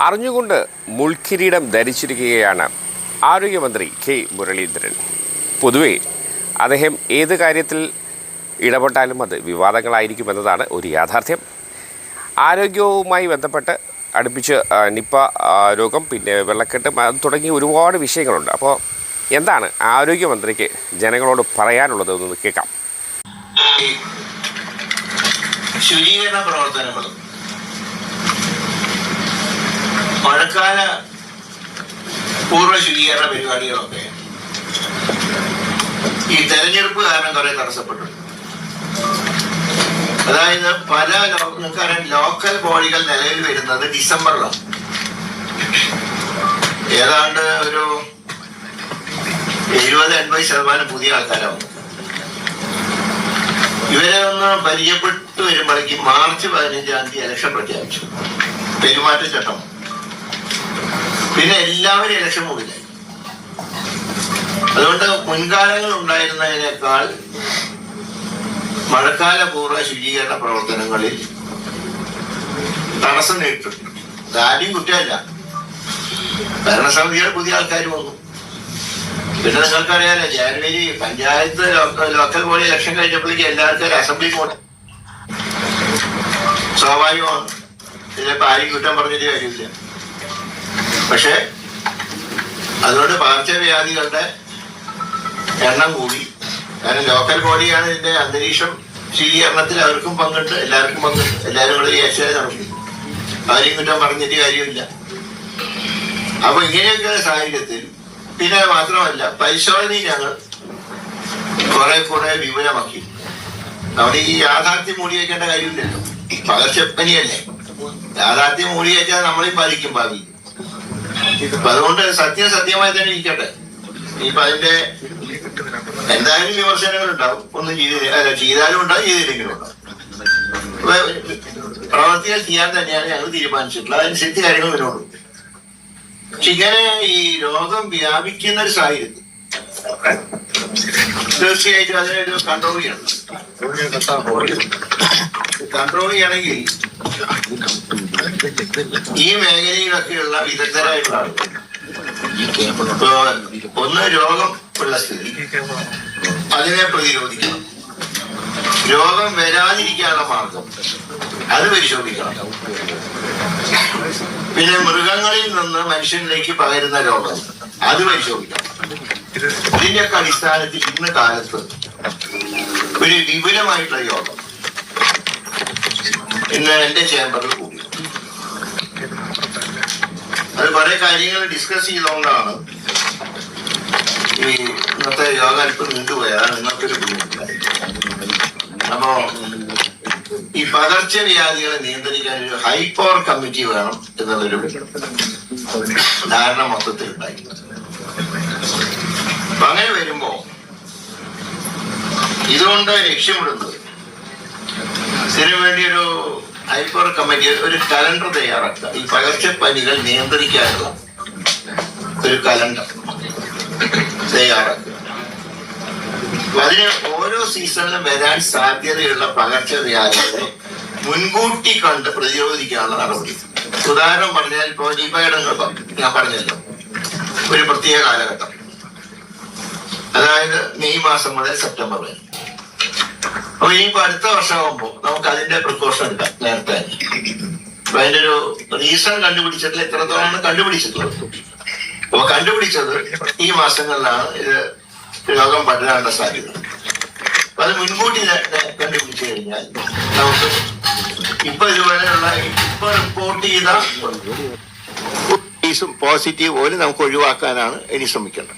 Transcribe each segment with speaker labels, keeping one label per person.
Speaker 1: അറിഞ്ഞുകൊണ്ട് മുൾക്കിരീടം ധരിച്ചിരിക്കുകയാണ് ആരോഗ്യമന്ത്രി കെ മുരളീധരൻ. പൊതുവെ അദ്ദേഹം ഏത് കാര്യത്തിൽ ഇടപെട്ടാലും അത് വിവാദങ്ങളായിരിക്കുമെന്നതാണ് ഒരു യാഥാർത്ഥ്യം. ആരോഗ്യവുമായി ബന്ധപ്പെട്ട് അടുപ്പിച്ച് നിപ്പ രോഗം, പിന്നെ വെള്ളക്കെട്ട് തുടങ്ങിയ ഒരുപാട് വിഷയങ്ങളുണ്ട്. അപ്പോൾ എന്താണ് ആരോഗ്യമന്ത്രിക്ക് ജനങ്ങളോട് പറയാനുള്ളത് എന്ന് കേൾക്കാം.
Speaker 2: ശുചീകരണ പ്രവർത്തനങ്ങളും മഴക്കാല പൂർവ്വ ശുചീകരണ പരിപാടികളൊക്കെ ഈ തെരഞ്ഞെടുപ്പ് കാരണം കുറെ തടസ്സപ്പെട്ടു. അതായത് പല ലോക്കൽ ബോഡികൾ നിലവിൽ വരുന്നത് ഡിസംബറിലാണ്. ഏതാണ്ട് ഒരു 70-80% പുതിയ ആൾക്കാരാണ്. ഇവരെ ഒന്ന് പരിചയപ്പെട്ടു വരുമ്പോഴേക്കും മാർച്ച് 15-ാം തീയതി ഇലക്ഷൻ പ്രഖ്യാപിച്ചു, പെരുമാറ്റച്ചട്ടം. പിന്നെ എല്ലാവരും ഇലക്ഷൻ മുകളിലായി. അതുകൊണ്ട് മുൻകാലങ്ങൾ ഉണ്ടായിരുന്നതിനേക്കാൾ മഴക്കാല പൂർവ്വ ശുചീകരണ പ്രവർത്തനങ്ങളിൽ തടസ്സം നേരിട്ടിട്ടുണ്ട്. ആരും കുറ്റമല്ല, ഭരണസമിതിയുടെ പുതിയ ആൾക്കാർ വന്നു. പിന്നെ നിങ്ങൾക്കറിയാലോ, January panchayat local body election കഴിഞ്ഞപ്പോഴേക്കും എല്ലാവർക്കും അസംബ്ലി പോകണം. സ്വാഭാവികമാണ്, ഇതിലിപ്പോ ആരും കുറ്റം പറഞ്ഞിട്ട് കാര്യമില്ല. പക്ഷെ അതുകൊണ്ട് പകർച്ചവ്യാധികളുടെ എണ്ണം കൂടി. കാരണം ലോക്കൽ ബോഡിയാണ് ഇതിന്റെ അന്തരീക്ഷം ശുചീകരണത്തിൽ അവർക്കും പങ്കുണ്ട്, എല്ലാവർക്കും പങ്കുണ്ട്. എല്ലാവരും കൂടെ വിചാരിച്ചാൽ നടക്കും, ആരെയും കുറ്റം പറഞ്ഞിട്ട് കാര്യമില്ല. അപ്പൊ ഇങ്ങനെയൊക്കെ സാഹചര്യത്തിൽ പിന്നെ മാത്രമല്ല, പരിശോധനയും ഞങ്ങൾ കുറെ വിപുലമാക്കി. അവിടെ ഈ യാഥാർത്ഥ്യം മൂടി വയ്ക്കേണ്ട കാര്യമില്ലല്ലോ, പകർച്ചപ്പനിയല്ലേ. യാഥാർത്ഥ്യം മൂടി വയ്ക്കാതെ നമ്മളീ പാലിക്കും ഭാവി. അതുകൊണ്ട് സത്യമായി തന്നെ ഇരിക്കട്ടെ. ഇനിയിപ്പൊ അതിന്റെ എന്തായാലും വിമർശനങ്ങൾ ഉണ്ടാവും. ഒന്നും ചെയ്താലും ഉണ്ടാവും, ചെയ്തില്ലെങ്കിലും ഉണ്ടാവും. പ്രവർത്തികൾ ചെയ്യാൻ തന്നെയാണ് ഞങ്ങൾ തീരുമാനിച്ചിട്ടുള്ളത്. അതനുസരിച്ച് കാര്യങ്ങൾ വരുന്നുള്ളൂ. പക്ഷെ ഇങ്ങനെ ഈ രോഗം വ്യാപിക്കുന്ന ഒരു സാഹചര്യത്തിൽ തീർച്ചയായിട്ടും അതിനൊരു കൺട്രോൾ ചെയ്യണം. കൺട്രോൾ ചെയ്യണമെങ്കിൽ ഈ മേഖലയിലൊക്കെയുള്ള വിദഗ്ധരായിട്ടുള്ള ആളുകൾ, ഒന്ന് രോഗം ഉള്ള സ്ഥിതി, അതിനെ പ്രതിരോധിക്കണം. രോഗം വരാതിരിക്കാനുള്ള മാർഗം അത് പരിശോധിക്കണം. പിന്നെ മൃഗങ്ങളിൽ നിന്ന് മനുഷ്യനിലേക്ക് പകരുന്ന രോഗം അത് പരിശോധിക്കണം. ഇതിന്റെയൊക്കെ അടിസ്ഥാനത്തിൽ ഇന്ന് കാലത്ത് ഒരു വിപുലമായിട്ടുള്ള യോഗം ഇന്ന് എന്റെ ചേംബറിൽ കൂടി. അത് കുറെ കാര്യങ്ങൾ ഡിസ്കസ് ചെയ്തുകൊണ്ടാണ് ഈ ഇന്നത്തെ യോഗ അല്പം നീണ്ടുപോയാൽ നിങ്ങൾക്കൊരു ബുദ്ധിമുട്ടായി. അപ്പോ ഈ പകർച്ചവ്യാധികളെ നിയന്ത്രിക്കാൻ ഒരു ഹൈപ്പവർ കമ്മിറ്റി വേണം എന്നുള്ളൊരു ധാരണ മൊത്തത്തിൽ ഉണ്ടായി. അപ്പൊ അങ്ങനെ വരുമ്പോ ഇതുകൊണ്ട് ലക്ഷ്യമിടുന്നത് ഇതിനു വേണ്ടി ഒരു ഹൈപ്പവർ കമ്മിറ്റി ഒരു കലണ്ടർ തയ്യാറാക്കുക. ഈ പകർച്ചപ്പനികൾ നിയന്ത്രിക്കാനുള്ള ഒരു കലണ്ടർ തയ്യാറാക്കുക. അതിന് ഓരോ സീസണിലും വരാൻ സാധ്യതയുള്ള പകർച്ചവ്യാധികളെ മുൻകൂട്ടി കണ്ട് പ്രതിരോധിക്കാനുള്ള നടപടി. ഉദാഹരണം പറഞ്ഞാൽ ഇപ്പോ നിപയുടെ ഞാൻ പറഞ്ഞല്ലോ, ഒരു പ്രത്യേക കാലഘട്ടം, അതായത് മെയ് മാസം മുതൽ സെപ്റ്റംബർ വരെ. അപ്പൊ ഇനിയിപ്പോ അടുത്ത വർഷമാകുമ്പോ നമുക്ക് അതിന്റെ പ്രിക്കോഷൻ എടുക്കാം നേരത്തെ. അപ്പൊ അതിന്റെ ഒരു റീസൺ കണ്ടുപിടിച്ചിട്ടില്ല, എത്രത്തോളമാണ് കണ്ടുപിടിച്ചിട്ടുള്ളത്. അപ്പൊ കണ്ടുപിടിച്ചത് ഈ മാസങ്ങളിലാണ് ഇത് രോഗം പടരാനുള്ള സാധ്യത. അപ്പൊ അത് മുൻകൂട്ടി കണ്ടുപിടിച്ചു കഴിഞ്ഞാൽ നമുക്ക് ഇപ്പൊ ഇതുപോലെയുള്ള ഇപ്പൊ റിപ്പോർട്ട് ചെയ്ത കേസും പോസിറ്റീവ് പോലും നമുക്ക് ഒഴിവാക്കാനാണ് ഇനി ശ്രമിക്കേണ്ടത്.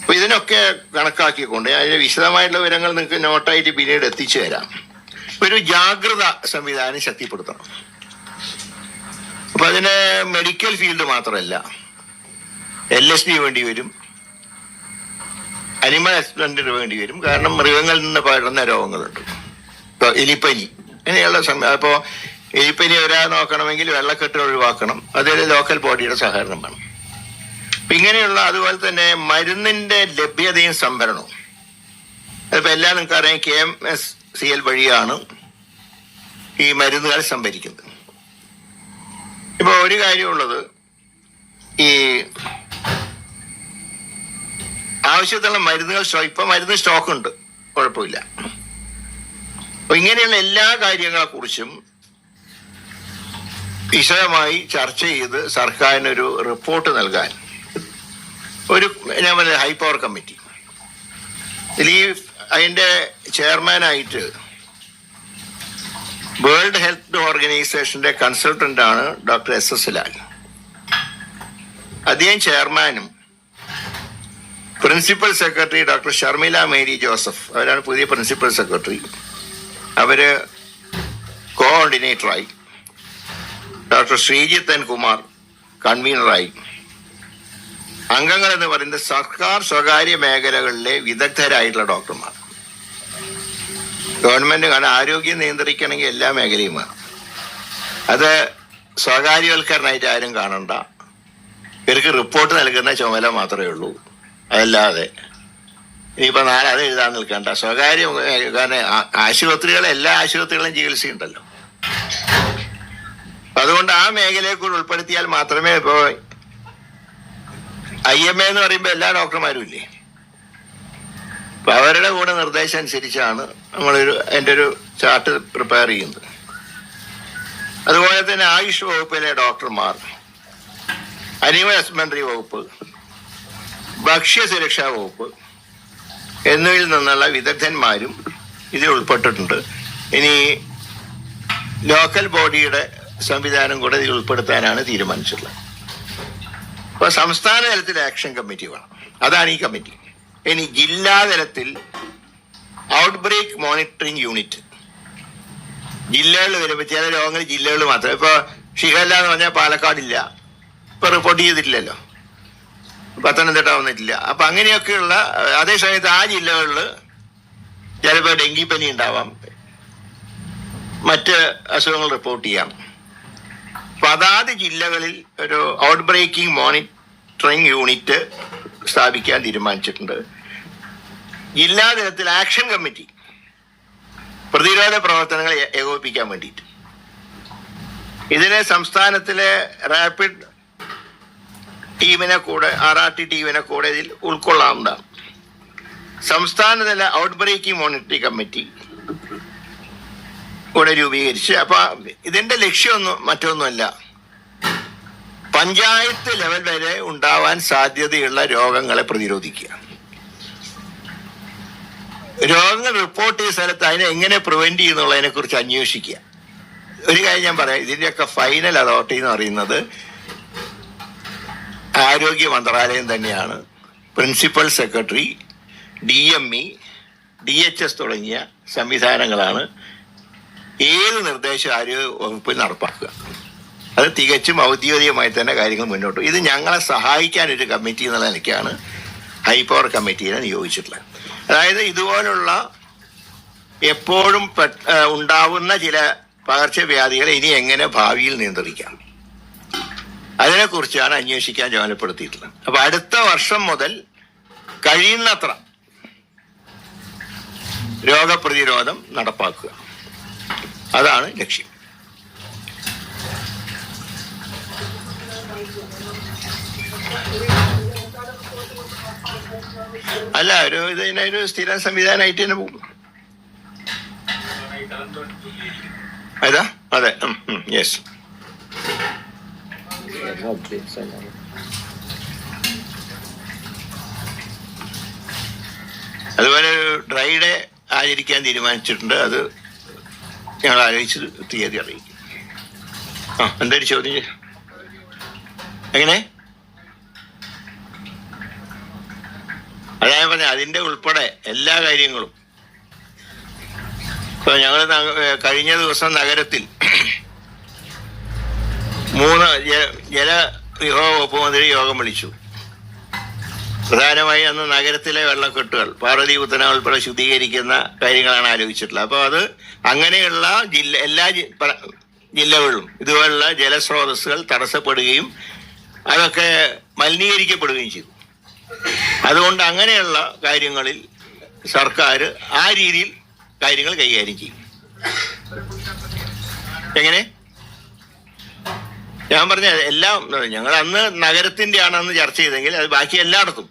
Speaker 2: അപ്പൊ ഇതിനൊക്കെ കണക്കാക്കിക്കൊണ്ട് അതിന്റെ വിശദമായിട്ടുള്ള വിവരങ്ങൾ നിങ്ങൾക്ക് നോട്ടായിട്ട് പിന്നീട് എത്തിച്ചു തരാം. ഒരു ജാഗ്രത സംവിധാനം ശക്തിപ്പെടുത്തണം. അപ്പൊ അതിന് മെഡിക്കൽ ഫീൽഡ് മാത്രമല്ല, LSD വേണ്ടി വരും, അനിമൽ ഹസ്ബൻഡറി വേണ്ടി വരും. കാരണം മൃഗങ്ങളിൽ നിന്ന് പകരുന്ന രോഗങ്ങളുണ്ട്. ഇപ്പൊ എലിപ്പനി ഇങ്ങനെയുള്ള അപ്പോ എലിപ്പനി വരാതെ നോക്കണമെങ്കിൽ വെള്ളക്കെട്ട് ഒഴിവാക്കണം. അതിൽ ലോക്കൽ ബോഡിയുടെ സഹകരണം വേണം. ഇങ്ങനെയുള്ള അതുപോലെ തന്നെ മരുന്നിന്റെ ലഭ്യതയും സംഭരണവും. അതിപ്പോ എല്ലാം നിങ്ങൾക്കറിയാം, KMSCL വഴിയാണ് ഈ മരുന്നുകൾ സംഭരിക്കുന്നത്. ഇപ്പോൾ ഒരു കാര്യമുള്ളത്, ഈ ആവശ്യത്തിനുള്ള മരുന്നുകൾ ഇപ്പം മരുന്ന് സ്റ്റോക്കുണ്ട്, കുഴപ്പമില്ല. അപ്പോൾ ഇങ്ങനെയുള്ള എല്ലാ കാര്യങ്ങളെക്കുറിച്ചും വിശദമായി ചർച്ച ചെയ്ത് സർക്കാരിനൊരു റിപ്പോർട്ട് നൽകാൻ ഒരു ഞാൻ പറഞ്ഞ ഹൈ പവർ കമ്മിറ്റി, അതിൻ്റെ ചെയർമാനായിട്ട് വേൾഡ് ഹെൽത്ത് ഓർഗനൈസേഷൻ്റെ കൺസൾട്ടൻ്റാണ് ഡോക്ടർ SS ലാൽ. അദ്ദേഹം ചെയർമാനും principal secretary doctor Sharmila Mary Joseph, അവരാണ് പുതിയ പ്രിൻസിപ്പൽ സെക്രട്ടറി. അവർ കോഓർഡിനേറ്ററായി. Doctor Sreejith N. കുമാർ കൺവീനറായി. അംഗങ്ങൾ എന്ന് പറയുന്നത് സർക്കാർ സ്വകാര്യ മേഖലകളിലെ വിദഗ്ധരായിട്ടുള്ള ഡോക്ടർമാർ. ഗവൺമെന്റ് കാരണം ആരോഗ്യം നിയന്ത്രിക്കണമെങ്കിൽ എല്ലാ മേഖലയും വേണം. അത് സ്വകാര്യവൽക്കരണമായിട്ട് ആരും കാണണ്ട. ഇവർക്ക് റിപ്പോർട്ട് നൽകുന്ന ചുമതല മാത്രമേ ഉള്ളൂ. അതല്ലാതെ ഇനിയിപ്പോൾ നാളെ അത് എഴുതാൻ നിൽക്കണ്ട. സ്വകാര്യ കാരണം എല്ലാ ആശുപത്രികളും ചികിത്സയുണ്ടല്ലോ. അതുകൊണ്ട് ആ മേഖലയെ കൂടി ഉൾപ്പെടുത്തിയാൽ മാത്രമേ ഇപ്പോൾ IMA എന്ന് പറയുമ്പോൾ എല്ലാ ഡോക്ടർമാരും ഇല്ലേ, അപ്പം അവരുടെ കൂടെ നിർദ്ദേശം അനുസരിച്ചാണ് എൻ്റെ ഒരു ചാർട്ട് പ്രിപ്പയർ ചെയ്യുന്നത്. അതുപോലെ തന്നെ ആയുഷ് വകുപ്പിലെ ഡോക്ടർമാർ, അനിമൽ ഹസ്ബൻഡറി വകുപ്പ്, ഭക്ഷ്യസുരക്ഷാ വകുപ്പ് എന്നിവയിൽ നിന്നുള്ള വിദഗ്ധന്മാരും ഇതിൽ ഉൾപ്പെട്ടിട്ടുണ്ട്. ഇനി ലോക്കൽ ബോഡിയുടെ സംവിധാനം കൂടെ ഇതിൽ ഉൾപ്പെടുത്താനാണ് തീരുമാനിച്ചിട്ടുള്ളത്. അപ്പോൾ സംസ്ഥാന തലത്തിൽ ആക്ഷൻ കമ്മിറ്റി വേണം, അതാണ് ഈ കമ്മിറ്റി. ഇനി ജില്ലാതലത്തിൽ ഔട്ട് ബ്രേക്ക് മോണിറ്ററിംഗ് യൂണിറ്റ്. ജില്ലകളിൽ വരുമ്പോൾ ചില രോഗങ്ങൾ ജില്ലകളിൽ മാത്രം. ഇപ്പോൾ ഷിഗല്ല എന്ന് പറഞ്ഞാൽ പാലക്കാടില്ല, ഇപ്പോൾ റിപ്പോർട്ട് ചെയ്തിട്ടില്ലല്ലോ, പത്തനംതിട്ട വന്നിട്ടില്ല. അപ്പം അങ്ങനെയൊക്കെയുള്ള, അതേ സമയത്ത് ആ ജില്ലകളിൽ ചിലപ്പോൾ ഡെങ്കിപ്പനി ഉണ്ടാവാം, മറ്റ് അസുഖങ്ങൾ റിപ്പോർട്ട് ചെയ്യാം. അപ്പം അതാത് ജില്ലകളിൽ ഒരു ഔട്ട് ബ്രേക്കിംഗ് മോണിറ്ററിംഗ് യൂണിറ്റ് സ്ഥാപിക്കാൻ തീരുമാനിച്ചിട്ടുണ്ട്. ജില്ലാതലത്തിൽ ആക്ഷൻ കമ്മിറ്റി, പ്രതിരോധ പ്രവർത്തനങ്ങൾ ഏകോപിപ്പിക്കാൻ വേണ്ടിയിട്ട്. ഇതിനെ സംസ്ഥാനത്തിലെ റാപ്പിഡ് ടീമിനെ കൂടെ, RRT ടീമിനെ കൂടെ ഇതിൽ ഉൾക്കൊള്ളാവുന്നതാണ്. സംസ്ഥാനതല ഔട്ട് ബ്രേക്കിംഗ് മോണിറ്ററിംഗ് കമ്മിറ്റി കൂടെ രൂപീകരിച്ച്, അപ്പൊ ഇതിന്റെ ലക്ഷ്യമൊന്നും മറ്റൊന്നുമല്ല, പഞ്ചായത്ത് ലെവൽ വരെ ഉണ്ടാവാൻ സാധ്യതയുള്ള രോഗങ്ങളെ പ്രതിരോധിക്കുക. രോഗങ്ങൾ റിപ്പോർട്ട് ചെയ്ത സ്ഥലത്ത് അതിനെ എങ്ങനെ പ്രിവെന്റ് ചെയ്യുന്നുള്ളതിനെ കുറിച്ച് അന്വേഷിക്കുക. ഒരു കാര്യം ഞാൻ പറയാം, ഇതിന്റെയൊക്കെ ഫൈനൽ അതോറിറ്റി എന്ന് പറയുന്നത് ആരോഗ്യ മന്ത്രാലയം തന്നെയാണ്. പ്രിൻസിപ്പൽ സെക്രട്ടറി, DME, DHS തുടങ്ങിയ സംവിധാനങ്ങളാണ് ഏത് നിർദ്ദേശം ആരോഗ്യ വകുപ്പിൽ നടപ്പാക്കുക. അത് തികച്ചും ഔദ്യോഗികമായി തന്നെ കാര്യങ്ങൾ മുന്നോട്ട്. ഇത് ഞങ്ങളെ സഹായിക്കാനൊരു കമ്മിറ്റി എന്നുള്ള നിലയ്ക്കാണ് ഹൈ പവർ കമ്മിറ്റിയെ നിയോഗിച്ചിട്ടുള്ളത്. അതായത് ഇതുപോലുള്ള എപ്പോഴും ഉണ്ടാവുന്ന ചില പകർച്ചവ്യാധികളെ ഇനി എങ്ങനെ ഭാവിയിൽ നിയന്ത്രിക്കാം, അതിനെക്കുറിച്ചാണ് അന്വേഷിക്കാൻ ചുമതലപ്പെടുത്തിയിട്ടുള്ളത്. അപ്പൊ അടുത്ത വർഷം മുതൽ കഴിയുന്നത്ര രോഗപ്രതിരോധം നടപ്പാക്കുക, അതാണ് ലക്ഷ്യം. അല്ല, ഇതിനൊരു സ്ഥിരം സംവിധാനമായിട്ട് തന്നെ പോകും. അതാ, അതെ, യെസ്. അതുപോലെ ഡ്രൈ ഡേ ആചരിക്കാൻ തീരുമാനിച്ചിട്ടുണ്ട്. അത് ഞങ്ങൾ ആലോചിച്ച് തീയതി അറിയിക്കും. എന്തായാലും ചോദ്യം എങ്ങനെ? അതായത് പറഞ്ഞ അതിൻ്റെ ഉൾപ്പെടെ എല്ലാ കാര്യങ്ങളും. ഇപ്പൊ ഞങ്ങൾ കഴിഞ്ഞ ദിവസം നഗരത്തിൽ 3 ജലവിഭവ വകുപ്പ് മന്ത്രി യോഗം വിളിച്ചു. പ്രധാനമായി അന്ന് നഗരത്തിലെ വെള്ളക്കെട്ടുകൾ, പാർവതി പുത്തന ഉൾപ്പെടെ ശുദ്ധീകരിക്കുന്ന കാര്യങ്ങളാണ് ആലോചിച്ചിട്ടുള്ളത്. അപ്പോൾ അത് അങ്ങനെയുള്ള എല്ലാ ജില്ലകളിലും ഇതുപോലുള്ള ജലസ്രോതസ്സുകൾ തടസ്സപ്പെടുകയും അതൊക്കെ മലിനീകരിക്കപ്പെടുകയും ചെയ്തു. അതുകൊണ്ട് അങ്ങനെയുള്ള കാര്യങ്ങളിൽ സർക്കാർ ആ രീതിയിൽ കാര്യങ്ങൾ കൈകാര്യം ചെയ്യും. എങ്ങനെ? ഞാൻ പറഞ്ഞ എല്ലാം ഞങ്ങൾ അന്ന് നഗരത്തിന്റെ ആണെന്ന് ചർച്ച ചെയ്തെങ്കിൽ അത് ബാക്കി എല്ലായിടത്തും.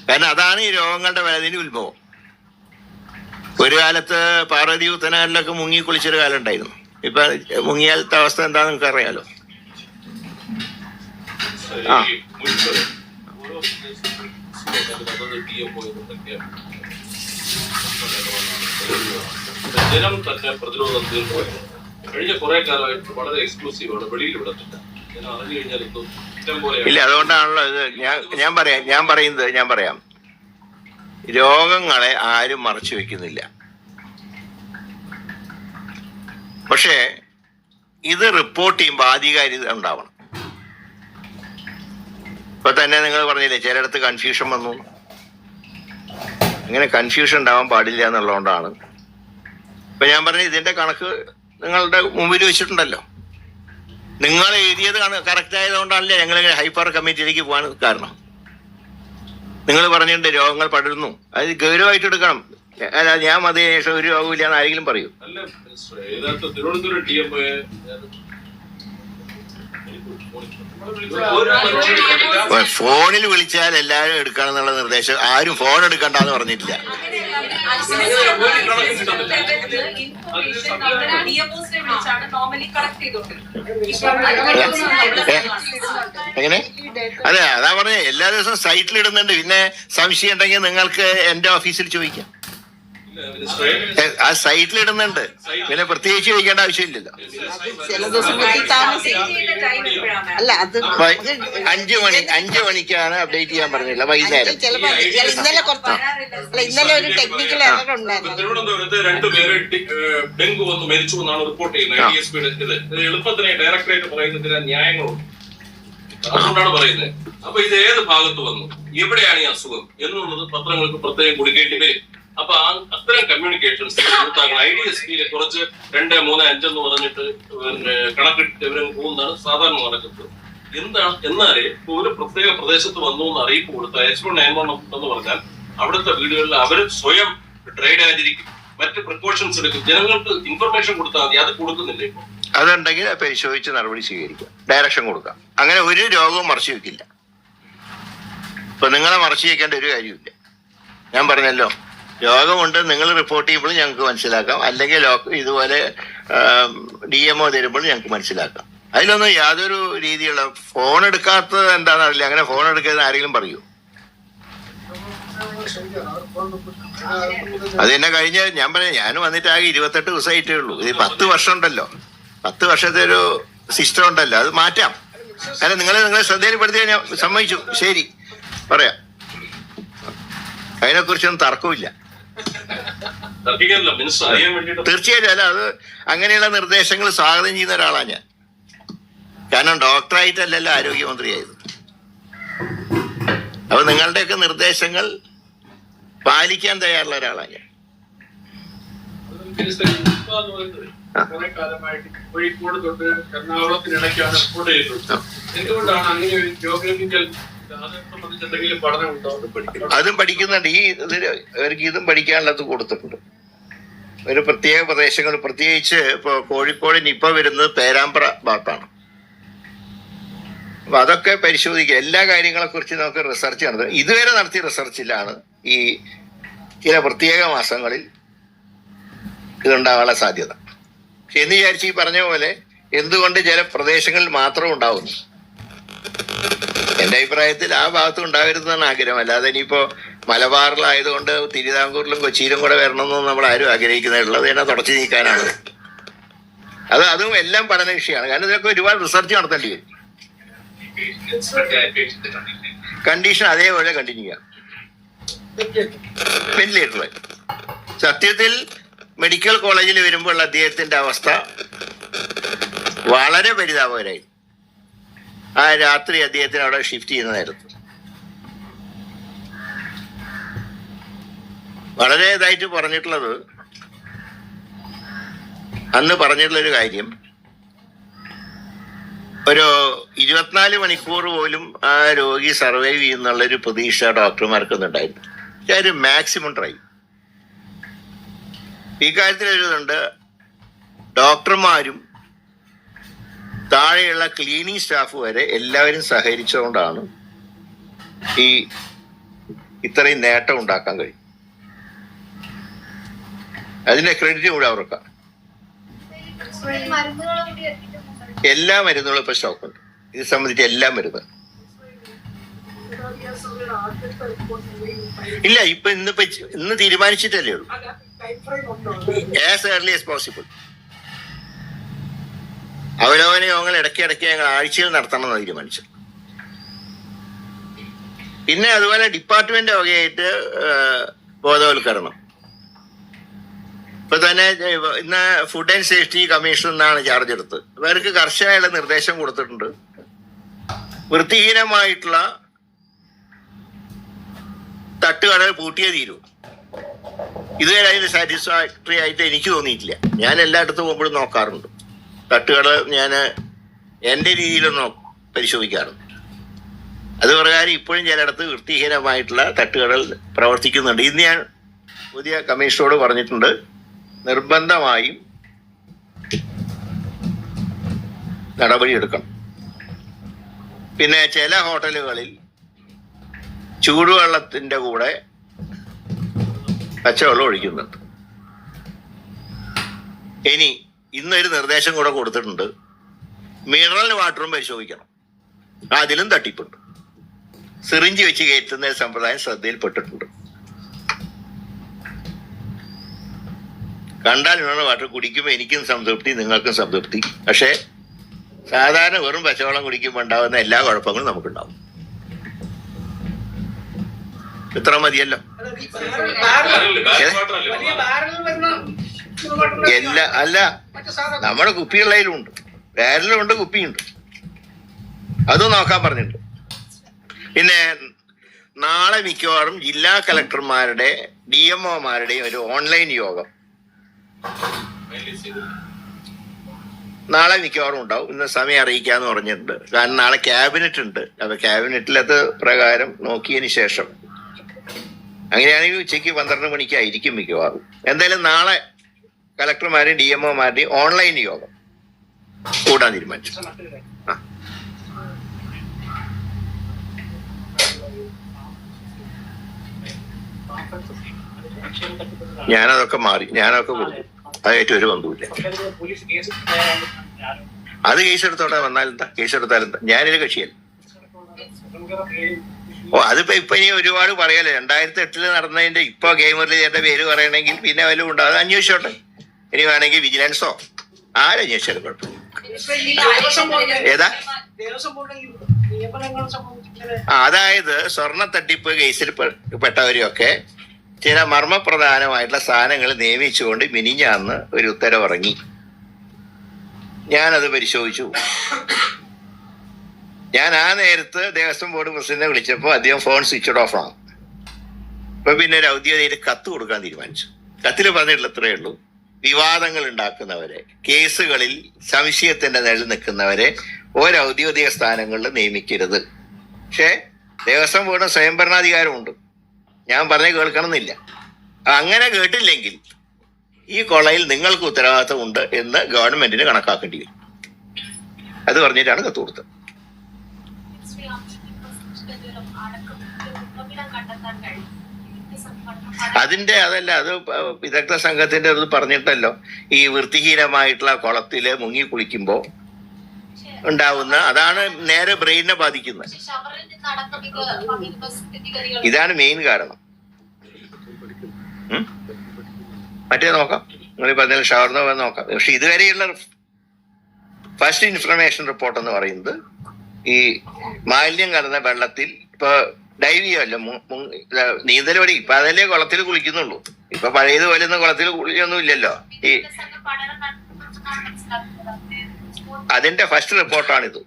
Speaker 2: കാരണം അതാണ് ഈ രോഗങ്ങളുടെ വലുതിന്റെ ഉത്ഭവം. ഒരു കാലത്ത് പാർവതി ഉത്തനാലിലൊക്കെ മുങ്ങി കുളിച്ചൊരു കാലം ഉണ്ടായിരുന്നു. ഇപ്പൊ മുങ്ങിയാലത്തെ അവസ്ഥ എന്താന്ന് നിങ്ങൾക്ക് അറിയാലോ. ആ
Speaker 3: ജനം തന്നെ പ്രതിരോധം തീർക്കുകയാണ്. കഴിഞ്ഞ കുറെ കാലമായിട്ട് വളരെ എക്സ്ക്ലൂസീവാണ്, വെളിയിൽ വിടത്തില്ല. ഞാൻ അറിഞ്ഞു കഴിഞ്ഞാൽ ഇഷ്ടം പോലെ
Speaker 2: ഇല്ല. അതുകൊണ്ടാണല്ലോ ഇത് ഞാൻ പറയാം രോഗങ്ങളെ ആരും മറച്ചു വെക്കുന്നില്ല. പക്ഷേ ഇത് റിപ്പോർട്ട് ചെയ്യുമ്പോൾ ആധികാരികത ഉണ്ടാവണം. ഇപ്പൊ തന്നെ നിങ്ങൾ പറഞ്ഞില്ലേ ചിലയിടത്ത് കൺഫ്യൂഷൻ വന്നു. അങ്ങനെ കൺഫ്യൂഷൻ ഉണ്ടാവാൻ പാടില്ല എന്നുള്ളതുകൊണ്ടാണ് ഇപ്പൊ ഞാൻ പറഞ്ഞ ഇതിന്റെ കണക്ക് നിങ്ങളുടെ മുമ്പിൽ വെച്ചിട്ടുണ്ടല്ലോ. നിങ്ങൾ എഴുതിയത് കറക്റ്റ് ആയതുകൊണ്ടാണല്ലേ ഞങ്ങൾ ഹൈപ്പർ കമ്മിറ്റിയിലേക്ക് പോകാൻ കാരണം. നിങ്ങൾ പറഞ്ഞിട്ടുണ്ട് രോഗങ്ങൾ പടരുന്നു, അത് ഗൗരവമായിട്ട് എടുക്കണം. അല്ല ഞാൻ മതിയ ശേഷം ഒരു രോഗമില്ല എന്ന് ആരെങ്കിലും പറയൂ.
Speaker 3: തിരുവനന്തപുരം
Speaker 2: ഫോണിൽ വിളിച്ചാൽ എല്ലാവരും എടുക്കണം എന്നുള്ള നിർദ്ദേശം ആരും ഫോൺ എടുക്കണ്ടെന്ന് പറഞ്ഞിട്ടില്ല. എങ്ങനെ? അതെ, അതാ പറഞ്ഞ എല്ലാ ദിവസവും സൈറ്റിൽ ഇടുന്നുണ്ട്. പിന്നെ സംശയം ഉണ്ടെങ്കിൽ നിങ്ങൾക്ക് എന്റെ ഓഫീസിൽ ചോദിക്കാം. ആ സൈറ്റിൽ ഇടുന്നുണ്ട്, പിന്നെ പ്രത്യേകിച്ച് ചോദിക്കേണ്ട ആവശ്യമില്ലല്ലോ.
Speaker 4: ചില ദിവസം അല്ല അത്
Speaker 2: 5 മണിക്കാണ് അപ്ഡേറ്റ് ചെയ്യാൻ പറഞ്ഞില്ല, വൈകുന്നേരം.
Speaker 4: ചിലപ്പോ ഇന്നലെ ഇന്നലെ ഒരു ടെക്നിക്കൽ എറർ ഉണ്ടായിരുന്നു.
Speaker 3: തിരുവനന്തപുരത്ത് 2 പേര് ഡെങ്കു വന്ന് മരിച്ചു എന്നാണ് റിപ്പോർട്ട് ചെയ്യുന്നത്. എളുപ്പത്തിന് ഡയറക്ടറേറ്റ് പറയുന്നതിന് ന്യായങ്ങളുണ്ട്, അതുകൊണ്ടാണ് പറയുന്നത്. അപ്പൊ ഇത് ഏത് ഭാഗത്ത് വന്നു, എവിടെയാണ് ഈ അസുഖം എന്നുള്ളത് പത്രങ്ങൾക്ക് പ്രത്യേകം കൊടുക്കേണ്ടി വരും. അപ്പൊ അത്തരം കമ്മ്യൂണിക്കേഷൻസ് IDSPയിലെ കുറച്ച് 2, 3, 5 എന്ന് പറഞ്ഞിട്ട് കണക്കിട്ട് ഇവരും പോകുന്നതാണ് സാധാരണ നടക്കുന്നത്. എന്നാലേ ഇപ്പൊ ഒരു പ്രത്യേക പ്രദേശത്ത് വന്നു എന്ന് അറിയിപ്പ് കൊടുത്ത H1N1 എന്ന് പറഞ്ഞാൽ അവിടുത്തെ വീടുകളിൽ അവര് സ്വയം ട്രേഡ് ആചരിക്കും, മറ്റ് പ്രിക്കോഷൻസ് എടുക്കും, ജനങ്ങൾക്ക് ഇൻഫർമേഷൻ കൊടുത്താൽ മതി. അത് കൊടുക്കുന്നില്ല. ഇപ്പൊ
Speaker 2: അതുണ്ടെങ്കിൽ പരിശോധിച്ച് നടപടി സ്വീകരിക്കാം, ഡയറക്ഷൻ കൊടുക്കാം. അങ്ങനെ ഒരു രോഗവും മറച്ചു വെക്കില്ല. ഇപ്പൊ നിങ്ങളെ മറച്ചു വെക്കേണ്ട ഒരു കാര്യമില്ല. ഞാൻ പറഞ്ഞല്ലോ, രോഗമുണ്ട് നിങ്ങൾ റിപ്പോർട്ട് ചെയ്യുമ്പോഴും ഞങ്ങൾക്ക് മനസ്സിലാക്കാം, അല്ലെങ്കിൽ ഇതുപോലെ DMO തരുമ്പോഴും ഞങ്ങൾക്ക് മനസ്സിലാക്കാം. അതിലൊന്നും യാതൊരു രീതിയുള്ള ഫോൺ എടുക്കാത്തത് എന്താണെന്ന് അറിയില്ല. അങ്ങനെ ഫോൺ എടുക്കുന്നത് ആരെങ്കിലും പറയൂ? അത് തന്നെ കഴിഞ്ഞ ഞാൻ വന്നിട്ട് ആകെ 28 ദിവസമായിട്ടേ ഉള്ളൂ. ഇത് 10 വർഷം ഉണ്ടല്ലോ, 10 വർഷത്തെ ഒരു സിസ്റ്റം ഉണ്ടല്ലോ, അത് മാറ്റാം. കാരണം നിങ്ങളെ ശ്രദ്ധയിൽപ്പെടുത്തിയാൽ ഞാൻ സമ്മതിച്ചു, ശരി പറയാം. അതിനെക്കുറിച്ചൊന്നും തർക്കമില്ല, തീർച്ചയായിട്ടും. അല്ല, അത് അങ്ങനെയുള്ള നിർദ്ദേശങ്ങൾ സ്വാഗതം ചെയ്യുന്ന ഒരാളാണ് ഞാൻ. കാരണം ഡോക്ടറായിട്ടല്ലല്ലോ ആരോഗ്യമന്ത്രിയായത്. അപ്പൊ നിങ്ങളുടെയൊക്കെ നിർദ്ദേശങ്ങൾ പാലിക്കാൻ തയ്യാറുള്ള ഒരാളാണ് ഞാൻ.
Speaker 3: കോഴിക്കോട് തൊട്ട് എറണാകുളത്തിനിടയ്ക്കാണ് റിപ്പോർട്ട് ചെയ്തിട്ടുള്ളത്. എന്തുകൊണ്ടാണ് അങ്ങനെ ഒരു ജോഗ്രഫിക്കൽ
Speaker 2: അതും പഠിക്കുന്നുണ്ട്. ഇവർക്ക് ഇതും പഠിക്കാനുള്ളത് കൊടുത്തിട്ടുണ്ട്. ഒരു പ്രത്യേക പ്രദേശങ്ങൾ, പ്രത്യേകിച്ച് ഇപ്പൊ കോഴിക്കോട് നിപ്പ വരുന്നത് പേരാമ്പ്ര ഭാഗത്താണ്. അപ്പൊ അതൊക്കെ പരിശോധിക്കുക. എല്ലാ കാര്യങ്ങളെ കുറിച്ച് നമുക്ക് റിസർച്ച് നടത്തുക. ഇതുവരെ നടത്തിയ റിസർച്ചിലാണ് ഈ ചില പ്രത്യേക മാസങ്ങളിൽ ഇതുണ്ടാകാനുള്ള സാധ്യത. പക്ഷെ എന്ന് വിചാരിച്ച് ഈ പറഞ്ഞ പോലെ എന്തുകൊണ്ട് ചില പ്രദേശങ്ങളിൽ മാത്രം ഉണ്ടാവുന്നു? എന്റെ അഭിപ്രായത്തിൽ ആ ഭാഗത്ത് ഉണ്ടാകരുതെന്നാണ് ആഗ്രഹം. അല്ലാതെ ഇനിയിപ്പോ മലബാറിലായതുകൊണ്ട് തിരുവിതാംകൂറിലും കൊച്ചിയിലും കൂടെ വരണമെന്നൊന്നും നമ്മൾ ആരും ആഗ്രഹിക്കുന്നുള്ളത് തന്നെ തുടച്ചു നീക്കാനാണ്. അതും എല്ലാം പഠന വിഷയമാണ്. കാരണം ഇതൊക്കെ ഒരുപാട് റിസർച്ച് നടത്തേണ്ടി വരും. കണ്ടീഷൻ അതേപോലെ കണ്ടിന്യൂ ചെയ്യാം. വെന്റിലേറ്റർ സത്യത്തിൽ മെഡിക്കൽ കോളേജിൽ വരുമ്പോൾ അദ്ദേഹത്തിന്റെ അവസ്ഥ വളരെ പരിതാപകരമായി. ആ രാത്രി അദ്ദേഹത്തിന് അവിടെ ഷിഫ്റ്റ് ചെയ്യുന്ന നേരത്ത് വളരെ ഇതായിട്ട് പറഞ്ഞിട്ടുള്ളത്, അന്ന് പറഞ്ഞിട്ടുള്ളൊരു കാര്യം, ഒരു 24 മണിക്കൂർ പോലും ആ രോഗി സർവൈവ് ചെയ്യുന്നുള്ളൊരു പ്രതീക്ഷ ഡോക്ടർമാർക്കൊന്നും ഉണ്ടായിരുന്നു. പക്ഷെ ഒരു മാക്സിമം ട്രൈ. ഈ കാര്യത്തിൽ ഒരു ഇതുണ്ട്, ഡോക്ടർമാരും താഴെയുള്ള ക്ലീനിങ് സ്റ്റാഫ് വരെ എല്ലാവരും സഹകരിച്ചുകൊണ്ടാണ് ഈ ഇത്രയും നേട്ടം ഉണ്ടാക്കാൻ കഴിയും. അതിന്റെ ക്രെഡിറ്റ് കൂടെ അവർക്കാണ്. എല്ലാ മരുന്നുകളും ഇപ്പൊ സ്റ്റോക്കുണ്ട്. ഇത് സംബന്ധിച്ച് എല്ലാ മരുന്നും ഇല്ല. ഇന്ന് തീരുമാനിച്ചിട്ടല്ലേ ഉള്ളൂ. As early as possible. അവലോകന യോഗങ്ങൾ ഇടയ്ക്കിടയ്ക്ക് ഞങ്ങൾ ആഴ്ചയിൽ നടത്തണമെന്ന് തീരുമാനിച്ചു. പിന്നെ അതുപോലെ ഡിപ്പാർട്ട്മെന്റ് വകയായിട്ട് ബോധവൽക്കരണം. ഇപ്പൊ തന്നെ ഇന്ന് ഫുഡ് ആൻഡ് സേഫ്റ്റി കമ്മീഷൻ എന്നാണ് ചാർജ് എടുത്തത്. അവർക്ക് കർശനമായുള്ള നിർദ്ദേശം കൊടുത്തിട്ടുണ്ട്. വൃത്തിഹീനമായിട്ടുള്ള തട്ടുകടകൾ പൂട്ടിയേ തീരൂ. ഇതുവരെ അതിന് സാറ്റിസ്ഫാക്ടറി ആയിട്ട് എനിക്ക് തോന്നിയിട്ടില്ല. ഞാൻ എല്ലായിടത്തും പോകുമ്പോഴും നോക്കാറുണ്ട്. തട്ടുകട ഞാൻ എൻ്റെ രീതിയിലൊന്ന് പരിശോധിക്കാറുണ്ട്. അത് പ്രകാരം ഇപ്പോഴും ചിലയിടത്ത് വൃത്തിഹീനമായിട്ടുള്ള തട്ടുകടകൾ പ്രവർത്തിക്കുന്നുണ്ട്. ഇന്ന് ഞാൻ പുതിയ കമ്മീഷനോട് പറഞ്ഞിട്ടുണ്ട്, നിർബന്ധമായും നടപടിയെടുക്കണം. പിന്നെ ചില ഹോട്ടലുകളിൽ ചൂടുവെള്ളത്തിൻ്റെ കൂടെ പച്ചവെള്ളം ഒഴിക്കുന്നുണ്ട്. ഇനി ഇന്നൊരു നിർദ്ദേശം കൂടെ കൊടുത്തിട്ടുണ്ട്, മിനറൽ വാട്ടറും പരിശോധിക്കണം. അതിലും തട്ടിപ്പുണ്ട്. സിറിഞ്ച് വെച്ച് കയറ്റുന്ന സമ്പ്രദായം ശ്രദ്ധയിൽപ്പെട്ടിട്ടുണ്ട്. കണ്ടാൽ മിനറൽ വാട്ടർ കുടിക്കുമ്പോൾ എനിക്കും സംതൃപ്തി, നിങ്ങൾക്കും സംതൃപ്തി. പക്ഷേ സാധാരണ വെറും പച്ചവെള്ളം കുടിക്കുമ്പോൾ ഉണ്ടാകുന്ന എല്ലാ കുഴപ്പങ്ങളും നമുക്കുണ്ടാവും. ഇത്ര മതിയല്ലോ. അല്ല, നമ്മുടെ കുപ്പികളിലും ഉണ്ട്, ബാരലും ഉണ്ട്, കുപ്പിയുണ്ട്. അതും നോക്കാൻ പറഞ്ഞിട്ടുണ്ട്. പിന്നെ നാളെ മിക്കവാറും ജില്ലാ കളക്ടർമാരുടെ DMOമാരുടെയും ഒരു ഓൺലൈൻ യോഗം നാളെ മിക്കവാറും ഉണ്ടാവും. ഇന്ന് സമയം അറിയിക്കാന്ന് പറഞ്ഞിട്ടുണ്ട്. കാരണം നാളെ ക്യാബിനറ്റ് ഉണ്ട്. അപ്പൊ ക്യാബിനറ്റിലത് പ്രകാരം നോക്കിയതിന് ശേഷം, അങ്ങനെയാണെങ്കിൽ ഉച്ചയ്ക്ക് 12 മണിക്കായിരിക്കും മിക്കവാറും. എന്തായാലും നാളെ കളക്ടർമാരുടെയും DMOമാരുടെയും ഓൺലൈൻ യോഗം കൂടാൻ തീരുമാനിച്ചു. ഞാനതൊക്കെ മാറി, ഞാനതൊക്കെ കൊടുത്തു. അതായിട്ട് ഒരു ബന്ധുവില്ല. അത് കേസെടുത്തോടെ വന്നാലെന്താ, കേസെടുത്താലെന്താ, ഞാനൊരു കക്ഷിയല്ല. അതിപ്പോ ഇനി ഒരുപാട് പറയാലോ. 2008 നടന്നതിന്റെ ഇപ്പൊ ഗെയിമറിൽ ചേട്ട പേര് പറയണമെങ്കിൽ പിന്നെ വല്ലതും ഉണ്ടാവും. അത് അന്വേഷിച്ചോട്ടെ. ഇനി വേണമെങ്കിൽ വിജിലൻസോ ആരന്വേഷിച്ചാലും കുഴപ്പമില്ല. ഏതാ? അതായത് സ്വർണ്ണ തട്ടിപ്പ് കേസിൽ പെട്ടവരെയൊക്കെ ചില മർമ്മപ്രധാനമായിട്ടുള്ള സാധനങ്ങൾ നിയമിച്ചുകൊണ്ട് മിനിഞ്ഞാന്ന് ഒരു ഉത്തരവിറങ്ങി. ഞാനത് പരിശോധിച്ചു. ഞാൻ ആ നേരത്ത് ദേവസ്വം ബോർഡ് പ്രസിഡന്റിനെ വിളിച്ചപ്പോൾ അദ്ദേഹം ഫോൺ സ്വിച്ച് ഓഫ് ആണ്. അപ്പൊ പിന്നെ ഒരു ഔദ്യോഗിക കത്ത് കൊടുക്കാൻ തീരുമാനിച്ചു. കത്തിൽ പറഞ്ഞിട്ടുള്ള ഇത്രയേ ഉള്ളൂ: വിവാദങ്ങൾ ഉണ്ടാക്കുന്നവരെ, കേസുകളിൽ സംശയത്തിന്റെ നിഴൽ നിൽക്കുന്നവരെ ഒരൗദ്യോഗിക സ്ഥാനങ്ങളിൽ നിയമിക്കരുത്. പക്ഷേ ദേവസ്വം ബോർഡിന് സ്വയംഭരണാധികാരമുണ്ട്. ഞാൻ പറഞ്ഞ കേൾക്കണമെന്നില്ല. അങ്ങനെ കേട്ടില്ലെങ്കിൽ ഈ കൊള്ളയിൽ നിങ്ങൾക്ക് ഉത്തരവാദിത്വം ഉണ്ട് എന്ന് ഗവൺമെന്റിന് കണക്കാക്കേണ്ടി വരും. അത് പറഞ്ഞിട്ടാണ് കത്ത് കൊടുത്തത്. അതല്ല, അത് വിദഗ്ധ സംഘത്തിന്റെ അത് പറഞ്ഞിട്ടല്ലോ. ഈ വൃത്തിഹീനമായിട്ടുള്ള കുളത്തില് മുങ്ങി കുളിക്കുമ്പോ ഉണ്ടാവുന്ന, അതാണ് നേരെ ബ്രെയിനിനെ ബാധിക്കുന്നത്. ഇതാണ് മെയിൻ കാരണം. മറ്റേ നോക്കാം, നിങ്ങൾ പറഞ്ഞ ഷവർന്ന് നോക്കാം. പക്ഷെ ഇതുവരെയുള്ള ഫസ്റ്റ് ഇൻഫർമേഷൻ റിപ്പോർട്ട് എന്ന് പറയുന്നത് ഈ മാലിന്യം കലർന്ന വെള്ളത്തിൽ ഇപ്പൊ ഡൈവ് ചെയ്യുമല്ലോ, നീന്തൽ പടി. ഇപ്പൊ അതല്ലേ കുളത്തിൽ കുളിക്കുന്നുള്ളൂ. ഇപ്പൊ പഴയതുപോലെ ഒന്നും കുളത്തിൽ കുളിയൊന്നും ഇല്ലല്ലോ. ഈ അതിന്റെ ഫസ്റ്റ് റിപ്പോർട്ടാണിത്.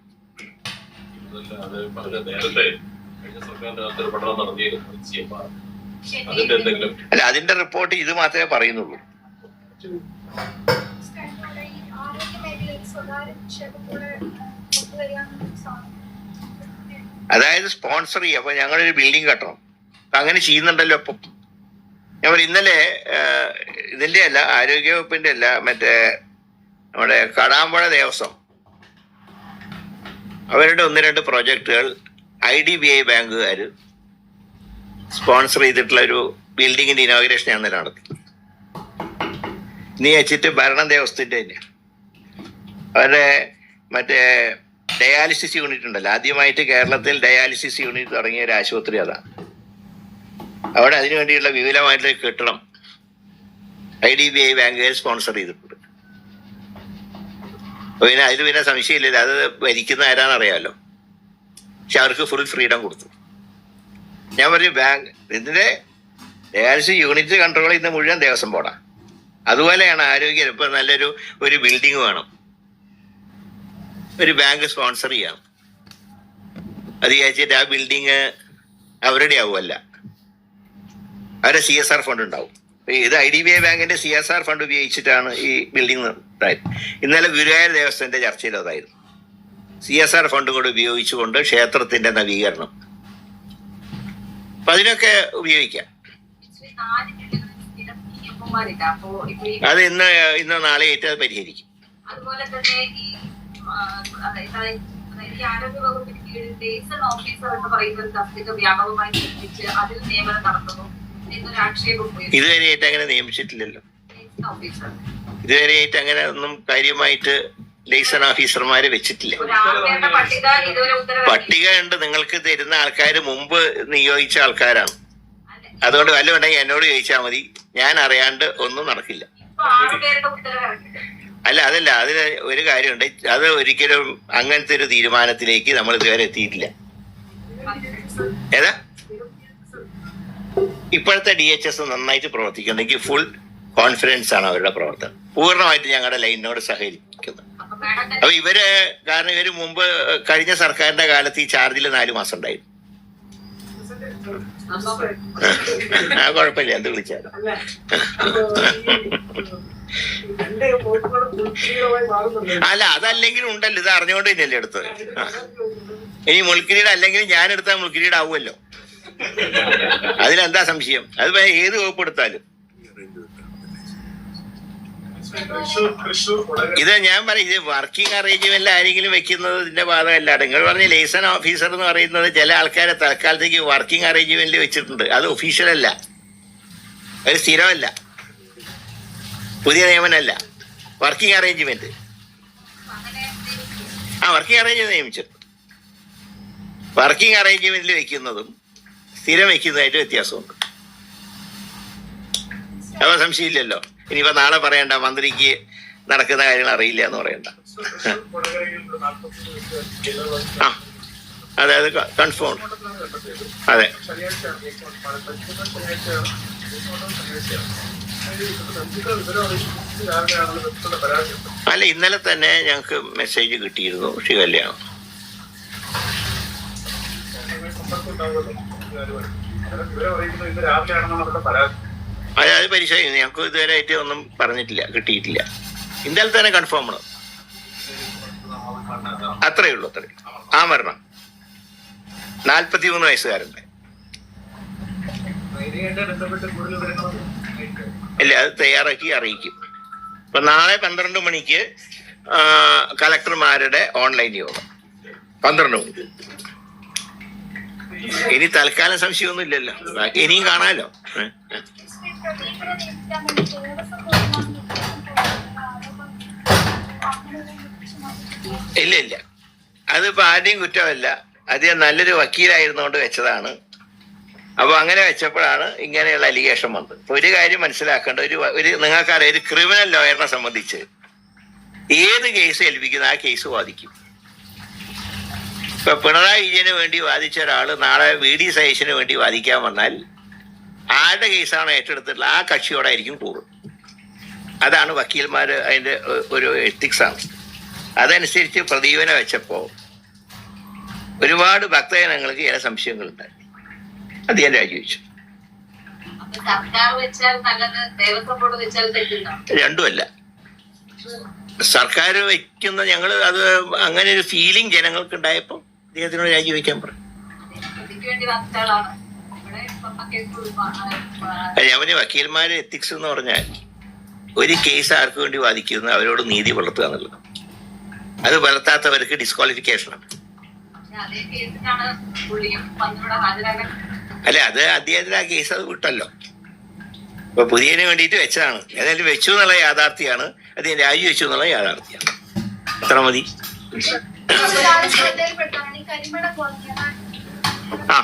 Speaker 2: അല്ല, അതിന്റെ റിപ്പോർട്ട് ഇത് മാത്രമേ പറയുന്നുള്ളൂ. അതായത് സ്പോൺസർ ചെയ്യും. അപ്പൊ ഞങ്ങളൊരു ബിൽഡിംഗ് കെട്ടണം. അങ്ങനെ ചെയ്യുന്നുണ്ടല്ലോ ഇപ്പം. ഞാൻ പറയും, ഇന്നലെ ഇതിന്റെ അല്ല, ആരോഗ്യവകുപ്പിന്റെ അല്ല, മറ്റേ നമ്മുടെ കടാമ്പുഴ ദേവസ്വം അവരുടെ 1-2 പ്രോജക്റ്റുകൾ IDBI ബാങ്കുകാർ സ്പോൺസർ ചെയ്തിട്ടുള്ള ഒരു ബിൽഡിങ്ങിന്റെ ഇനോഗ്രേഷൻ ഞാൻ തന്നെ നടത്തി. നീ വെച്ചിട്ട് ഭരണം ദേവസ്ഥൻ്റെ തന്നെയാണ്. അവരുടെ മറ്റേ ഡയാലിസിസ് യൂണിറ്റ് ഉണ്ടല്ലോ, ആദ്യമായിട്ട് കേരളത്തിൽ ഡയാലിസിസ് യൂണിറ്റ് തുടങ്ങിയ ഒരു ആശുപത്രി അതാണ്. അവിടെ അതിനു വേണ്ടിയുള്ള വിപുലമായിട്ടുള്ള കെട്ടിടം IDBI ബാങ്കുകാർ സ്പോൺസർ ചെയ്തിട്ടുണ്ട്. പിന്നെ അതിൽ പിന്നെ സംശയമില്ലല്ലോ, അത് ഭരിക്കുന്ന ആരാന്നറിയാമല്ലോ. പക്ഷെ അവർക്ക് ഫുൾ ഫ്രീഡം കൊടുത്തു. ഞാൻ പറഞ്ഞു ബാങ്ക് ഇതിന്റെ ഡയാലിസിസ് യൂണിറ്റ് കൺട്രോൾ ചെയ്യുന്ന മുഴുവൻ ദേവസ്വം ബോർഡാണ്. അതുപോലെയാണ് ആരോഗ്യം. ഇപ്പം ഒരു ബിൽഡിംഗ് വേണം, ഒരു ബാങ്ക് സ്പോൺസർ ചെയ്യണം. അത് വിചാരിച്ചിട്ട് ആ ബിൽഡിങ് അവരുടെ ആവുമല്ല, അവരുടെ CSR ഫണ്ട് ഉണ്ടാവും. ഇത് IDBI ബാങ്കിന്റെ CSR ഫണ്ട് ഉപയോഗിച്ചിട്ടാണ് ഈ ബിൽഡിംഗ് ഉണ്ടായത്. ഇന്നലെ ഗുരുവായൂർ ദേവസ്വത്തിന്റെ ചർച്ചയിൽ അതായിരുന്നു. CSR ഫണ്ട് കൂടെ ഉപയോഗിച്ചുകൊണ്ട് ക്ഷേത്രത്തിന്റെ നവീകരണം, അപ്പൊ അതിനൊക്കെ ഉപയോഗിക്കാം. അത് ഇന്ന് നാളെ ആയിട്ട് അത് പരിഹരിക്കും.
Speaker 5: അതുപോലെ തന്നെ ഈ ആരോഗ്യ വകുപ്പിന് കീഴിൽ ലേസൺ ഓഫീസർ എന്ന് പറയുന്ന ഒരു തസ്തിക വ്യാപകമായി നിർമ്മിച്ച് അതിൽ നിയമനം നടത്തുന്നു എന്നൊരു ആക്ഷേപം
Speaker 2: ഇതുവരെയായിട്ട് അങ്ങനെ നിയമിച്ചിട്ടില്ലല്ലോ. ഇതുവരെയായിട്ട് അങ്ങനെ ഒന്നും കാര്യമായിട്ട് ലൈസൺ ഓഫീസർമാരെ വെച്ചിട്ടില്ല. പട്ടിക ഉണ്ട്, നിങ്ങൾക്ക് തരുന്ന ആൾക്കാർ മുമ്പ് നിയോഗിച്ച ആൾക്കാരാണ്. അതുകൊണ്ട് വല്ലതും ഉണ്ടെങ്കിൽ എന്നോട് ചോദിച്ചാൽ മതി, ഞാൻ അറിയാണ്ട് ഒന്നും നടക്കില്ല. അതല്ല, അതിന് ഒരു കാര്യമുണ്ട്, അത് ഒരിക്കലും അങ്ങനത്തെ ഒരു തീരുമാനത്തിലേക്ക് നമ്മൾ ഇതുവരെ എത്തിയിട്ടില്ല. ഏതാ ഇപ്പോഴത്തെ DHS നന്നായിട്ട് പ്രവർത്തിക്കുന്നുണ്ടെങ്കിൽ ഫുൾ കോൺഫിഡൻസ് ആണ് അവരുടെ പ്രവർത്തനം. പൂർണ്ണമായിട്ട് ഞങ്ങളുടെ ലൈനിനോട് സഹകരിക്കുന്നത്. അപ്പൊ കാരണം ഇവര് മുമ്പ് കഴിഞ്ഞ സർക്കാരിന്റെ കാലത്ത് ഈ ചാർജിൽ 4 മാസം ഉണ്ടായിരുന്നു. കുഴപ്പമില്ല, എന്ത് വിളിച്ചാലും. അല്ല, അതല്ലെങ്കിലും ഉണ്ടല്ലോ, ഇത് അറിഞ്ഞുകൊണ്ട് തന്നെയല്ലേ എടുത്തത്. ഇനി മുൾക്കിരീട് അല്ലെങ്കിലും ഞാൻ എടുത്താൽ മുൾക്കിരീട് ആവുമല്ലോ, അതിലെന്താ സംശയം? അത് ഏത് വകുപ്പ് എടുത്താലും. ഇത് ഞാൻ പറയും, ഇത് വർക്കിംഗ് അറേഞ്ച്മെന്റിൽ ആരെങ്കിലും വെക്കുന്നത് ഇതിന്റെ ഭാഗമല്ല. നിങ്ങൾ പറഞ്ഞ ലൈസൺ ഓഫീസർ എന്ന് പറയുന്നത് ചില ആൾക്കാരെ തൽക്കാലത്തേക്ക് വർക്കിംഗ് അറേഞ്ച്മെന്റിൽ വെച്ചിട്ടുണ്ട്. അത് ഒഫീഷ്യൽ അല്ല, അത് സ്ഥിരമല്ല, പുതിയ നിയമനമല്ല, വർക്കിംഗ് അറേഞ്ച്മെന്റ്. വർക്കിംഗ് അറേഞ്ച്മെന്റ് നിയമിച്ചിട്ടുണ്ട്. വർക്കിംഗ് അറേഞ്ച്മെന്റിൽ വെക്കുന്നതും സ്ഥിരം വെക്കുന്നതായിട്ട് വ്യത്യാസമുണ്ട്. അപ്പൊ സംശയമില്ലല്ലോ. ഇനിയിപ്പോ നാളെ പറയണ്ട മന്ത്രിക്ക് നടക്കുന്ന കാര്യങ്ങൾ അറിയില്ല എന്ന് പറയണ്ട. അതെ, അത് കൺഫേം. അതെ, അല്ല, ഇന്നലെ തന്നെ ഞങ്ങൾക്ക് മെസ്സേജ് കിട്ടിയിരുന്നു കല്യാണം. അത് പരിശോധിക്കുന്നു. ഞങ്ങൾക്ക് ഇതുവരെ ആയിട്ട് ഒന്നും പറഞ്ഞിട്ടില്ല, കിട്ടിയിട്ടില്ല. ഇന്നലെ തന്നെ കൺഫേം ആണ്. അത്രയേ ഉള്ളൂ. ആ മരണം 43 വയസ്സുകാരൻ്റെ. ഇല്ല, അത് തയ്യാറാക്കി അറിയിക്കും. അപ്പൊ നാളെ 12 മണിക്ക് കളക്ടർമാരുടെ ഓൺലൈൻ യോഗം 12 മണിക്ക്. ഇനി തൽക്കാലം സംശയമൊന്നും ഇല്ലല്ലോ, ഇനിയും കാണാലോ. ഇല്ല, അതിപ്പോ ആരുടെയും കുറ്റമല്ല. അത് നല്ലൊരു വക്കീലായിരുന്നോണ്ട് വെച്ചതാണ്. അപ്പൊ അങ്ങനെ വെച്ചപ്പോഴാണ് ഇങ്ങനെയുള്ള അലിഗേഷൻ വന്നത്. ഇപ്പൊ ഒരു കാര്യം മനസ്സിലാക്കേണ്ട, ഒരു നിങ്ങൾക്കറിയാം, ഒരു ക്രിമിനൽ ലോയറിനെ സംബന്ധിച്ച് ഏത് കേസ് ഏൽപ്പിക്കുന്ന ആ കേസ് വാദിക്കും. ഇപ്പൊ പിണറായി വിജയന് വേണ്ടി വാദിച്ച ഒരാള് നാളെ VD സതീശന് വേണ്ടി വാദിക്കാൻ വന്നാൽ ആരുടെ കേസാണോ ഏറ്റെടുത്തിട്ടുള്ള ആ കക്ഷിയോടായിരിക്കും കൂറ്. അതാണ് വക്കീൽമാർ, അതിന്റെ ഒരു എത്തിക്സ് ആണ്. അതനുസരിച്ച് പ്രദീപനെ വെച്ചപ്പോ ഒരുപാട് ഭക്തജനങ്ങൾക്ക് ചില സംശയങ്ങളുണ്ടായി. അത് ഞാൻ രാജിവെച്ചു. രണ്ടുമല്ല, സർക്കാർ വയ്ക്കുന്ന ഞങ്ങൾ അത് അങ്ങനെ ഒരു ഫീലിംഗ് ജനങ്ങൾക്ക് ഉണ്ടായപ്പോൾ അദ്ദേഹത്തിനോട് രാജിവെക്കാൻ പറഞ്ഞു. ഞാൻ പറഞ്ഞ വക്കീൽമാരെ എത്തിക്സ് എന്ന് പറഞ്ഞാൽ ഒരു കേസ് ആർക്ക് വേണ്ടി വാദിക്കുന്നു അവരോട് നീതി പുലർത്തുക എന്നുള്ളത്. അത് പുലർത്താത്തവർക്ക് ഡിസ്ക്വാളിഫിക്കേഷനാണ്.
Speaker 5: പിന്നെ അതേ കേസിലാണ് പുള്ളിയും വന്നിവിടെ ഹാജരാകാൻ.
Speaker 2: അല്ല, അത് അദ്ദേഹത്തിന് ആ കേസ് അത് വിട്ടല്ലോ. ഇപ്പൊ പുതിയതിന് വേണ്ടിയിട്ട് വെച്ചതാണ്. ഏതായാലും വെച്ചു എന്നുള്ള യാഥാർത്ഥ്യമാണ്, അദ്ദേഹം രാജിവെച്ചു എന്നുള്ള യാഥാർത്ഥ്യമാണ്. അത്ര മതി. ആ,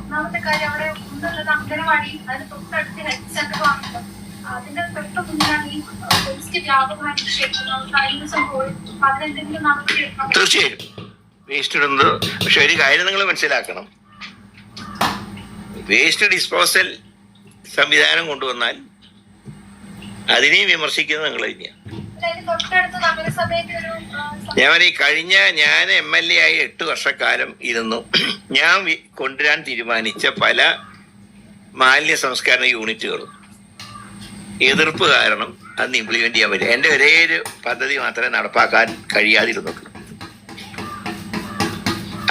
Speaker 5: ഒന്നാമത്തെ കാര്യം അവിടെ ഉള്ളത് അംഗനവാടി, അതിന് തൊട്ടടുത്ത് ഹെൽത്ത് സെന്റർ ആണല്ലോ. അതിന്റെ തൊട്ട് മുന്നിലാണ് ഈ വേസ്റ്റ് വ്യാപകമായി നിക്ഷേപിക്കുന്നത്. കഴിഞ്ഞ ദിവസം പോയി അതിനെന്തെങ്കിലും നടപടി എടുക്കണം.
Speaker 2: തീർച്ചയായും വേസ്റ്റ് ഇടുന്നത്. പക്ഷെ ഒരു കാര്യം നിങ്ങൾ മനസ്സിലാക്കണം, വേസ്റ്റ് ഡിസ്പോസൽ സംവിധാനം കൊണ്ടുവന്നാൽ അതിനെയും വിമർശിക്കുന്നത് നിങ്ങൾ തന്നെയാണ്.
Speaker 5: തൊട്ടടുത്ത് നഗരസഭയുടെ ഒരു
Speaker 2: ഞാൻ MLA ആയി 8 വർഷക്കാലം ഇരുന്നു. ഞാൻ കൊണ്ടുവരാൻ തീരുമാനിച്ച പല മാലിന്യ സംസ്കരണ യൂണിറ്റുകളും എതിർപ്പ് കാരണം അന്ന് ഇംപ്ലിമെന്റ് ചെയ്യാൻ പറ്റും. എൻ്റെ ഒരേ ഒരു പദ്ധതി മാത്രമേ നടപ്പാക്കാൻ കഴിയാതിരുന്നുള്ളൂ.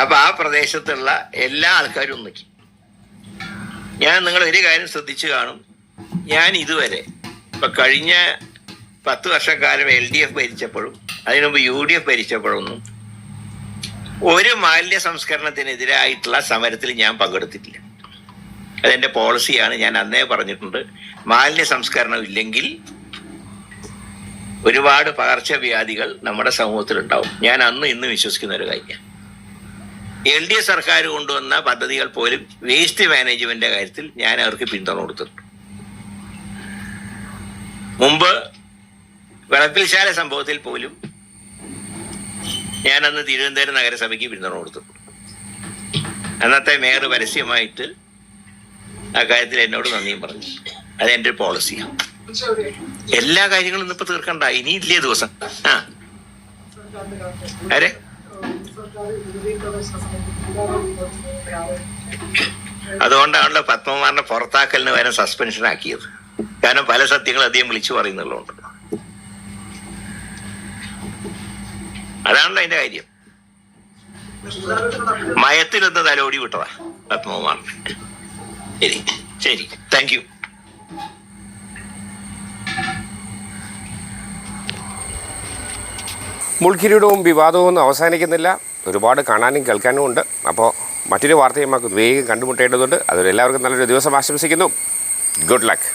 Speaker 2: അപ്പൊ ആ പ്രദേശത്തുള്ള എല്ലാ ആൾക്കാരും ഒന്നിക്കും. നിങ്ങൾ ഒരു കാര്യം ശ്രദ്ധിച്ചു കാണും, ഞാൻ ഇതുവരെ ഇപ്പൊ കഴിഞ്ഞ 10 വർഷക്കാലം LDF ഭരിച്ചപ്പോഴും അതിനു മുമ്പ് UDF ഭരിച്ചപ്പോഴൊന്നും ഒരു മാലിന്യ സംസ്കരണത്തിനെതിരായിട്ടുള്ള സമരത്തിൽ ഞാൻ പങ്കെടുത്തിട്ടില്ല. അതെൻ്റെ പോളിസിയാണ്. ഞാൻ അന്നേ പറഞ്ഞിട്ടുണ്ട്, മാലിന്യ സംസ്കരണം ഇല്ലെങ്കിൽ ഒരുപാട് പകർച്ചവ്യാധികൾ നമ്മുടെ സമൂഹത്തിലുണ്ടാവും. ഞാൻ അന്ന് ഇന്ന് വിശ്വസിക്കുന്ന ഒരു കാര്യം. LDF സർക്കാർ കൊണ്ടുവന്ന പദ്ധതികൾ പോലും വേസ്റ്റ് മാനേജ്മെന്റിന്റെ കാര്യത്തിൽ ഞാൻ അവർക്ക് പിന്തുണ കൊടുത്തിട്ടുണ്ട്. മുമ്പ് വിളപ്പിൽശാല സംഭവത്തിൽ പോലും ഞാൻ അന്ന് തിരുവനന്തപുരം നഗരസഭയ്ക്ക് പിന്തുണ കൊടുത്തിട്ടുണ്ട്. അന്നത്തെ മേയർ പരസ്യമായിട്ട് ആ കാര്യത്തിൽ എന്നോട് നന്ദിയും പറഞ്ഞു. അത് എൻ്റെ ഒരു പോളിസിയാണ്. എല്ലാ കാര്യങ്ങളും ഇന്നിപ്പോ തീർക്കണ്ട, ഇനിയില്ലേ ദിവസം. ആ ആരെ അതുകൊണ്ടാണല്ലോ പത്മകുമാറിനെ പുറത്താക്കലിന് വരെ സസ്പെൻഷൻ ആക്കിയത്. കാരണം പല സത്യങ്ങൾ അധികം വിളിച്ചു പറയുന്നുള്ളതുകൊണ്ട്. അതാണല്ലോ അതിന്റെ കാര്യം. മയത്തിലൊന്ന് തലോടി വിട്ടതാ പത്മകുമാറിന്. ശരി ശരി, താങ്ക് യു.
Speaker 1: മുൾക്കിരീടവും വിവാദവും അവസാനിക്കുന്നില്ല. ഒരുപാട് കാണാനും കേൾക്കാനും ഉണ്ട്. അപ്പോൾ മറ്റൊരു വാർത്തയും നമുക്ക് വേഗം കണ്ടുമുട്ടേണ്ടതുണ്ട്. അതുവരെ എല്ലാവർക്കും നല്ലൊരു ദിവസം ആശംസിക്കുന്നു. Good luck.